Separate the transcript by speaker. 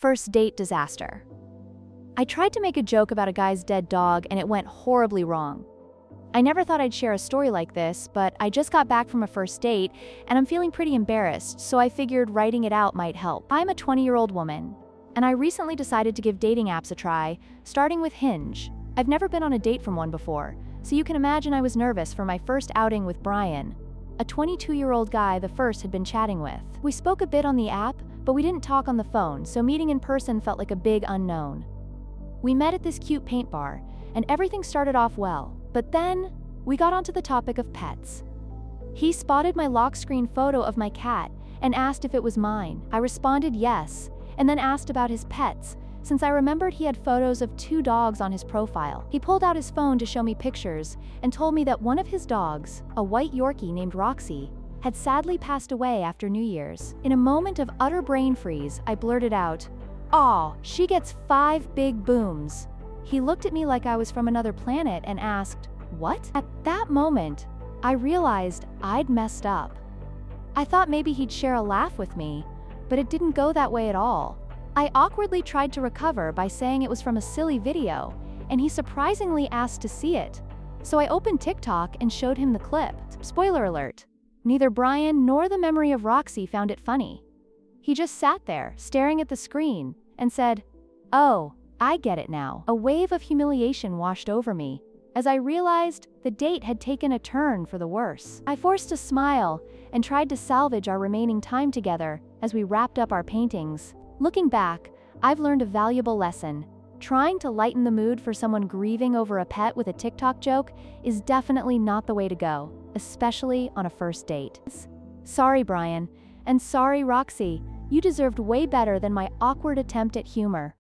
Speaker 1: First date disaster. I tried to make a joke about a guy's dead dog and it went horribly wrong. I never thought I'd share a story like this, but I just got back from a first date and I'm feeling pretty embarrassed, so I figured writing it out might help. I'm a 20-year-old woman, and I recently decided to give dating apps a try, starting with Hinge. I've never been on a date from one before, so you can imagine I was nervous for my first outing with Brian, a 22-year-old guy the first had been chatting with. We spoke a bit on the app, but we didn't talk on the phone, so meeting in person felt like a big unknown. We met at this cute paint bar, and everything started off well, but then we got onto the topic of pets. He spotted my lock screen photo of my cat and asked if it was mine. I responded yes, and then asked about his pets, since I remembered he had photos of 2 dogs on his profile. He pulled out his phone to show me pictures and told me that one of his dogs, a white Yorkie named Roxy, had sadly passed away after New Year's. In a moment of utter brain freeze, I blurted out, "Aw, she gets 5 big booms." He looked at me like I was from another planet and asked, "What?" At that moment, I realized I'd messed up. I thought maybe he'd share a laugh with me, but it didn't go that way at all. I awkwardly tried to recover by saying it was from a silly video, and he surprisingly asked to see it. So I opened TikTok and showed him the clip. Spoiler alert, neither Brian nor the memory of Roxy found it funny. He just sat there, staring at the screen, and said, "Oh, I get it now." A wave of humiliation washed over me, as I realized the date had taken a turn for the worse. I forced a smile and tried to salvage our remaining time together as we wrapped up our paintings. Looking back, I've learned a valuable lesson. Trying to lighten the mood for someone grieving over a pet with a TikTok joke is definitely not the way to go, especially on a first date. Sorry, Brian, and sorry, Roxy. You deserved way better than my awkward attempt at humor.